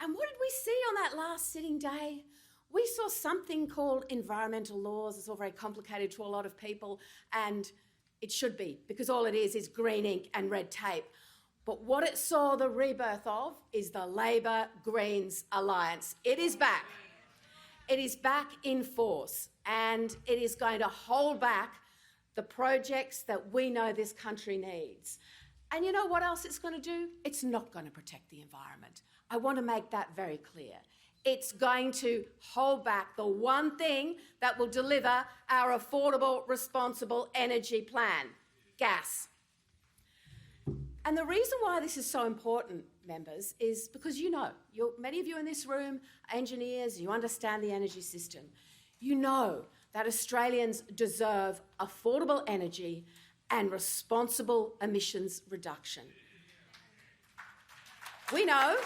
And what did we see on that last sitting day? We saw something called environmental laws. It's all very complicated to a lot of people, and it should be, because all it is green ink and red tape. But what it saw the rebirth of is the Labor Greens alliance. It is back. It is back in force, and it is going to hold back the projects that we know this country needs. And you know what else it's going to do? It's not going to protect the environment. I want to make that very clear. It's going to hold back the one thing that will deliver our affordable, responsible energy plan: gas. And the reason why this is so important, members, is because many of you in this room are engineers, you understand the energy system. You know that Australians deserve affordable energy and responsible emissions reduction. We know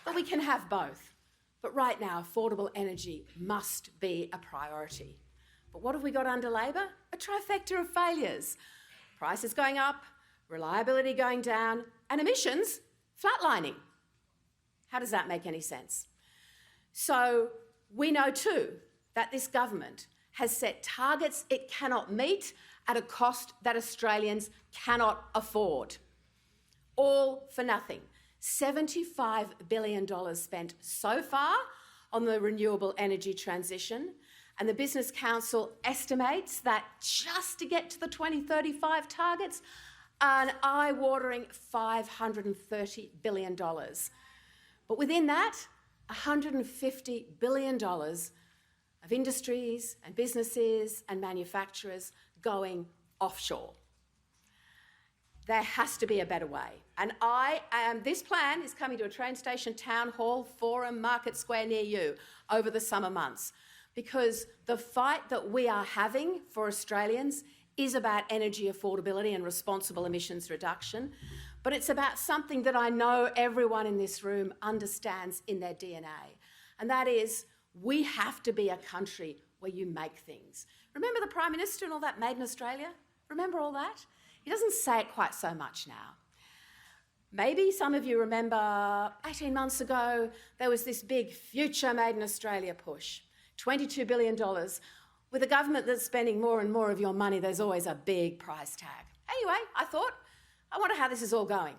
that we can have both, but right now affordable energy must be a priority. But what have we got under Labor? A trifecta of failures. Prices going up, reliability going down, and emissions flatlining. How does that make any sense? So we know too that this government has set targets it cannot meet at a cost that Australians cannot afford. All for nothing. $75 billion spent so far on the renewable energy transition, and the Business Council estimates that just to get to the 2035 targets, an eye-watering $530 billion. But within that, $150 billion of industries and businesses and manufacturers going offshore. There has to be a better way. And this plan is coming to a train station, town hall, forum, market square near you over the summer months, because the fight that we are having for Australians is about energy affordability and responsible emissions reduction, but it's about something that I know everyone in this room understands in their DNA, and that is we have to be a country where you make things. Remember the Prime Minister and all that made in Australia? Remember all that? He doesn't say it quite so much now. Maybe some of you remember 18 months ago there was this big future made in Australia push. $22 billion. With a government that's spending more and more of your money, there's always a big price tag. Anyway, I thought, I wonder how this is all going.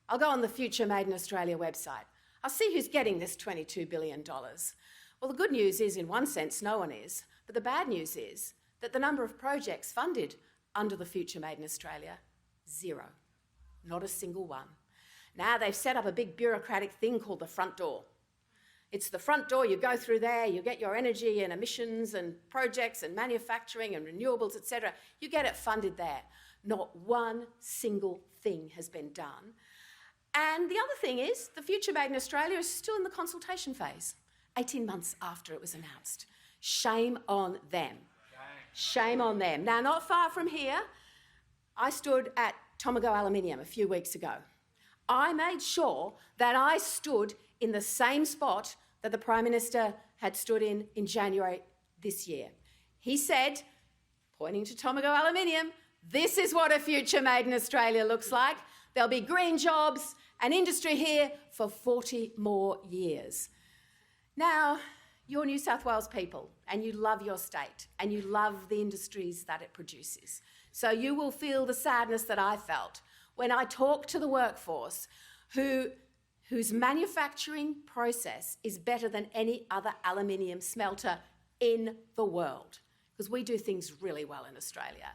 I'll go on the Future Made in Australia website. I'll see who's getting this $22 billion. Well, the good news is, in one sense, no one is. But the bad news is that the number of projects funded under the Future Made in Australia, 0. Not a single one. Now they've set up a big bureaucratic thing called the front door. It's the front door, you go through there, you get your energy and emissions and projects and manufacturing and renewables, etc. You get it funded there. Not one single thing has been done. And the other thing is, the Future Made in Australia is still in the consultation phase, 18 months after it was announced. Shame on them. Shame on them. Now, not far from here, I stood at Tomago Aluminum a few weeks ago. I made sure that I stood in the same spot that the Prime Minister had stood in January this year. He said, pointing to Tomago Aluminum, this is what a future made in Australia looks like. There'll be green jobs and industry here for 40 more years. Now, you're New South Wales people and you love your state and you love the industries that it produces. So you will feel the sadness that I felt when I talked to the workforce whose manufacturing process is better than any other aluminium smelter in the world, because we do things really well in Australia.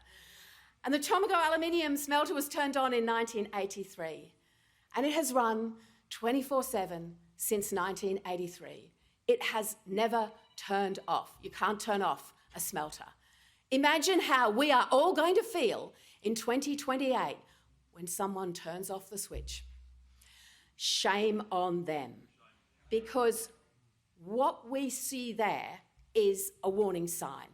And the Tomago Aluminium smelter was turned on in 1983, and it has run 24/7 since 1983. It has never turned off. You can't turn off a smelter. Imagine how we are all going to feel in 2028 when someone turns off the switch. Shame on them, because what we see there is a warning sign,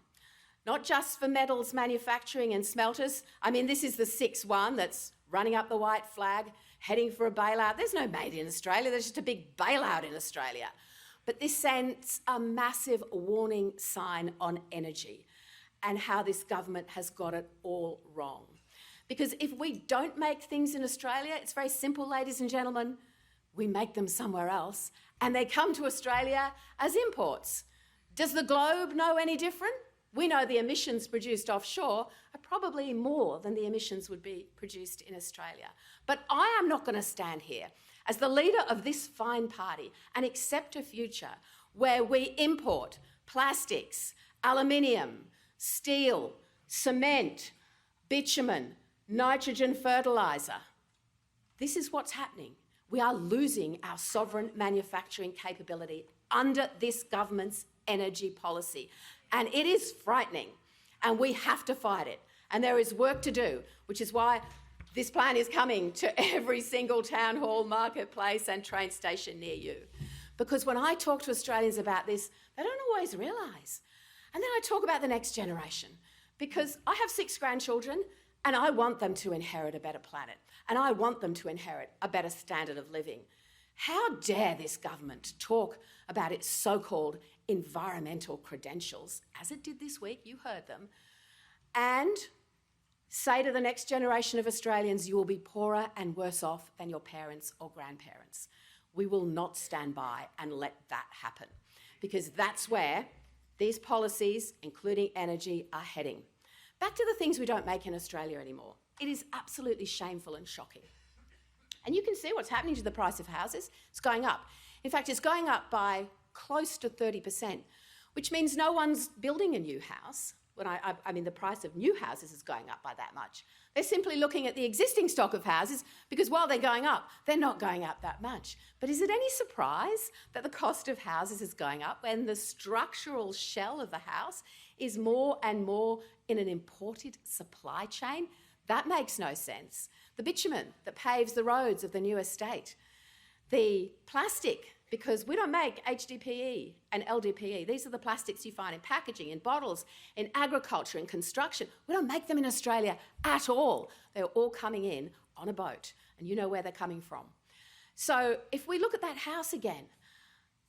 not just for metals manufacturing and smelters. I mean, this is the sixth one that's running up the white flag, heading for a bailout. There's no made in Australia, there's just a big bailout in Australia. But this sends a massive warning sign on energy and how this government has got it all wrong. Because if we don't make things in Australia, it's very simple, ladies and gentlemen, we make them somewhere else and they come to Australia as imports. Does the globe know any different? We know the emissions produced offshore are probably more than the emissions would be produced in Australia. But I am not going to stand here as the leader of this fine party and accept a future where we import plastics, aluminium, steel, cement, bitumen, nitrogen fertiliser. This is what's happening. We are losing our sovereign manufacturing capability under this government's energy policy. And it is frightening, and we have to fight it. And there is work to do, which is why this plan is coming to every single town hall, marketplace and train station near you. Because when I talk to Australians about this, they don't always realise. And then I talk about the next generation, because I have 6 grandchildren and I want them to inherit a better planet, and I want them to inherit a better standard of living. How dare this government talk about its so-called environmental credentials, as it did this week, you heard them, and say to the next generation of Australians, you will be poorer and worse off than your parents or grandparents. We will not stand by and let that happen, because that's where these policies, including energy, are heading. Back to the things we don't make in Australia anymore. It is absolutely shameful and shocking. And you can see what's happening to the price of houses. It's going up. In fact, it's going up by close to 30%, which means no one's building a new house. I mean, the price of new houses is going up by that much. They're simply looking at the existing stock of houses because while they're going up, they're not going up that much. But is it any surprise that the cost of houses is going up when the structural shell of the house is more and more in an imported supply chain? That makes no sense. The bitumen that paves the roads of the new estate, the plastic, because we don't make HDPE and LDPE. These are the plastics you find in packaging, in bottles, in agriculture, in construction. We don't make them in Australia at all. They're all coming in on a boat, and you know where they're coming from. So if we look at that house again,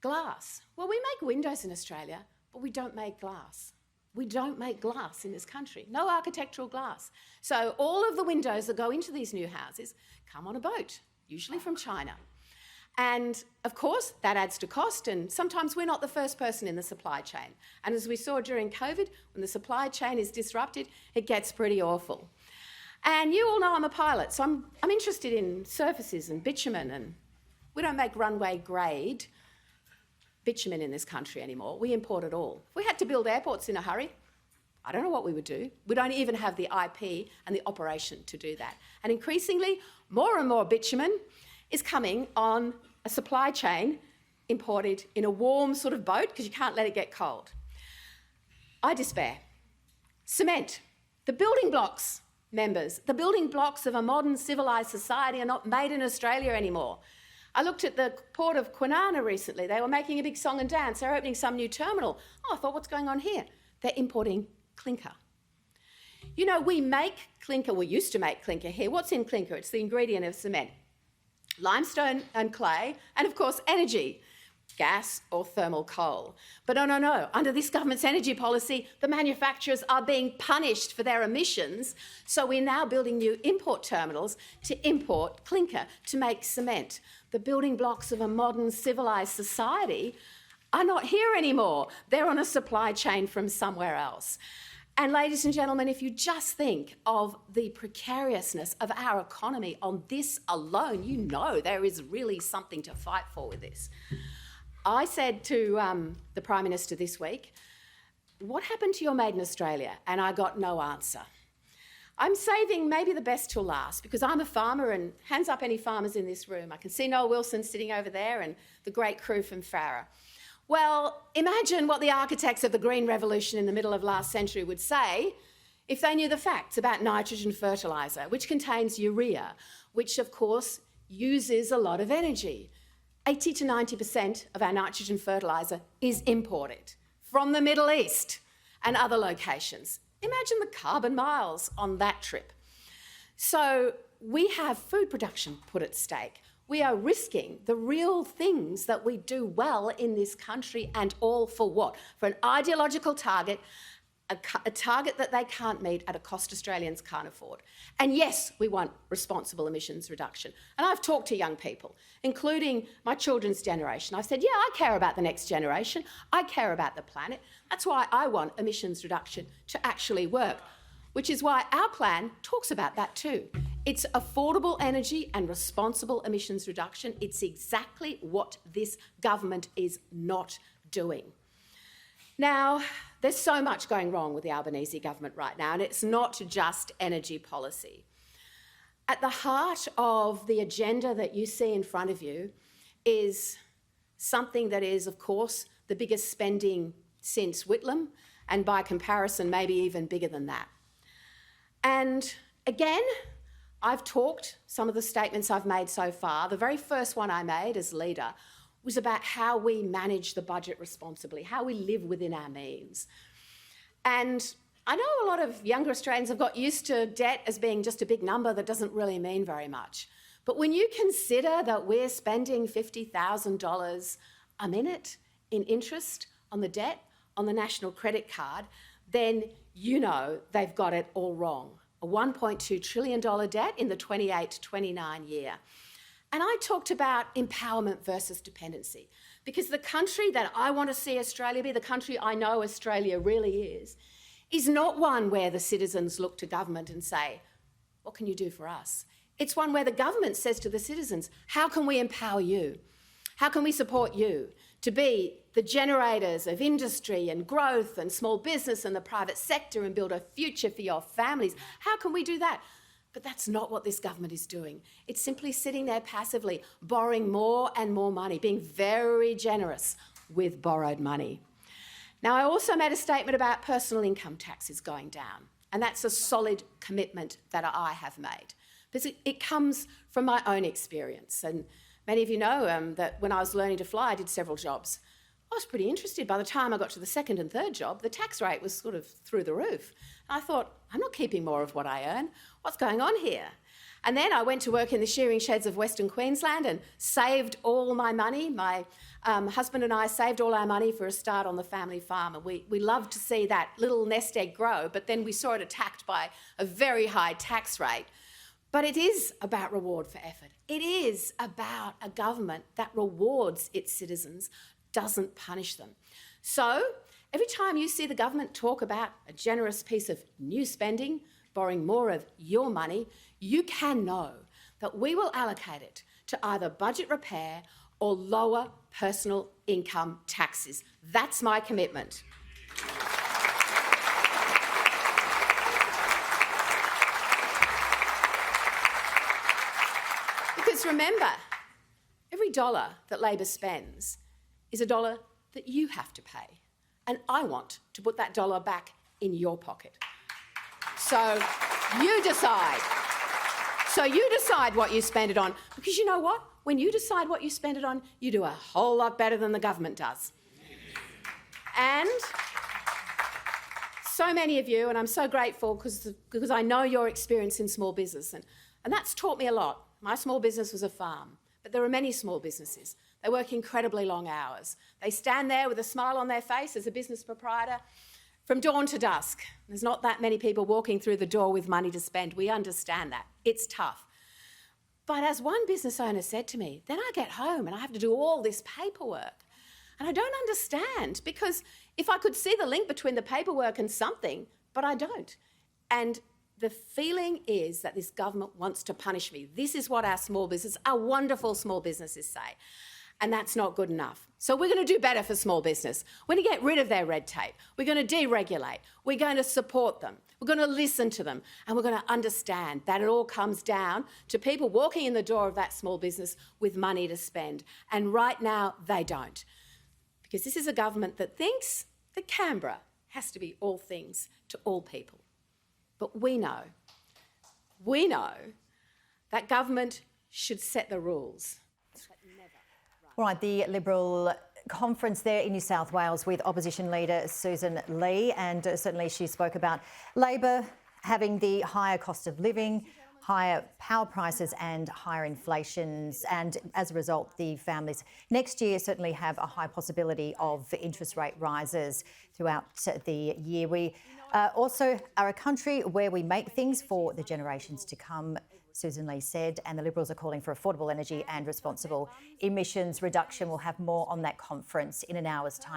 glass. Well, we make windows in Australia, but we don't make glass. We don't make glass in this country, no architectural glass. So all of the windows that go into these new houses come on a boat, usually from China. And of course, that adds to cost, and sometimes we're not the first person in the supply chain. And as we saw during COVID, when the supply chain is disrupted, it gets pretty awful. And you all know I'm a pilot, so I'm interested in surfaces and bitumen, and we don't make runway grade bitumen in this country anymore. We import it all. If we had to build airports in a hurry, I don't know what we would do. We don't even have the IP and the operation to do that. And increasingly, more and more bitumen is coming on a supply chain imported in a warm sort of boat because you can't let it get cold. I despair. Cement. The building blocks, members, the building blocks of a modern civilised society are not made in Australia anymore. I looked at the port of Kwinana recently. They were making a big song and dance. They're opening some new terminal. Oh, I thought, what's going on here? They're importing clinker. You know, we make clinker, we used to make clinker here. What's in clinker? It's the ingredient of cement. Limestone and clay, and of course energy, gas or thermal coal. But no. Under this government's energy policy, the manufacturers are being punished for their emissions, so we're now building new import terminals to import clinker to make cement. The building blocks of a modern civilised society are not here anymore. They're on a supply chain from somewhere else. And ladies and gentlemen, if you just think of the precariousness of our economy on this alone, you know there is really something to fight for with this. I said to the Prime Minister this week, what happened to your Made in Australia? And I got no answer. I'm saving maybe the best till last because I'm a farmer, and hands up any farmers in this room. I can see Noel Wilson sitting over there and the great crew from Farrer. Well, imagine what the architects of the Green Revolution in the middle of last century would say if they knew the facts about nitrogen fertiliser, which contains urea, which of course uses a lot of energy. 80 to 90% of our nitrogen fertiliser is imported from the Middle East and other locations. Imagine the carbon miles on that trip. So we have food production put at stake. We are risking the real things that we do well in this country, and all for what? For an ideological target a target that they can't meet at a cost Australians can't afford. And yes, we want responsible emissions reduction. And I've talked to young people, including my children's generation. I've said, yeah, I care about the next generation. I care about the planet. That's why I want emissions reduction to actually work, which is why our plan talks about that too. It's affordable energy and responsible emissions reduction. It's exactly what this government is not doing. Now, there's so much going wrong with the Albanese government right now, and it's not just energy policy. At the heart of the agenda that you see in front of you is something that is, of course, the biggest spending since Whitlam, and by comparison, maybe even bigger than that. And again, I've talked, some of the statements I've made so far, the very first one I made as leader was about how we manage the budget responsibly, how we live within our means. And I know a lot of younger Australians have got used to debt as being just a big number that doesn't really mean very much. But when you consider that we're spending $50,000 a minute in interest on the debt, on the national credit card, then you know they've got it all wrong. A $1.2 trillion debt in the 28-29 year. And I talked about empowerment versus dependency, because the country that I want to see Australia be, the country I know Australia really is not one where the citizens look to government and say, what can you do for us? It's one where the government says to the citizens, how can we empower you? How can we support you to be the generators of industry and growth and small business and the private sector and build a future for your families? How can we do that? But that's not what this government is doing. It's simply sitting there passively, borrowing more and more money, being very generous with borrowed money. Now, I also made a statement about personal income taxes going down, and that's a solid commitment that I have made, because it comes from my own experience. And many of you know that when I was learning to fly, I did several jobs. I was pretty interested. By the time I got to the second and third job, the tax rate was sort of through the roof. And I thought, I'm not keeping more of what I earn. What's going on here? And then I went to work in the shearing sheds of Western Queensland and saved all my money. My husband and I saved all our money for a start on the family farm. And we loved to see that little nest egg grow, but then we saw it attacked by a very high tax rate. But it is about reward for effort. It is about a government that rewards its citizens, doesn't punish them. So every time you see the government talk about a generous piece of new spending, borrowing more of your money, you can know that we will allocate it to either budget repair or lower personal income taxes. That's my commitment. Because remember, every dollar that Labor spends is a dollar that you have to pay. And I want to put that dollar back in your pocket. So you decide. So you decide what you spend it on. Because you know what? When you decide what you spend it on, you do a whole lot better than the government does. And so many of you, and I'm so grateful because I know your experience in small business, and that's taught me a lot. My small business was a farm, but there are many small businesses. They work incredibly long hours. They stand there with a smile on their face as a business proprietor from dawn to dusk. There's not that many people walking through the door with money to spend. We understand that. It's tough. But as one business owner said to me, then I get home and I have to do all this paperwork. And I don't understand, because if I could see the link between the paperwork and something, but I don't. And the feeling is that this government wants to punish me. This is what our small business, our wonderful small businesses say. And that's not good enough. So we're going to do better for small business. We're going to get rid of their red tape. We're going to deregulate. We're going to support them. We're going to listen to them. And we're going to understand that it all comes down to people walking in the door of that small business with money to spend. And right now, they don't. Because this is a government that thinks that Canberra has to be all things to all people. But we know that government should set the rules. All right, the Liberal conference there in New South Wales with opposition leader Sussan Ley, and certainly she spoke about Labor having the higher cost of living, higher power prices and higher inflations. And as a result, the families next year certainly have a high possibility of interest rate rises throughout the year. We also are a country where we make things for the generations to come, Sussan Ley said, and the Liberals are calling for affordable energy and responsible emissions reduction. We'll have more on that conference in an hour's time.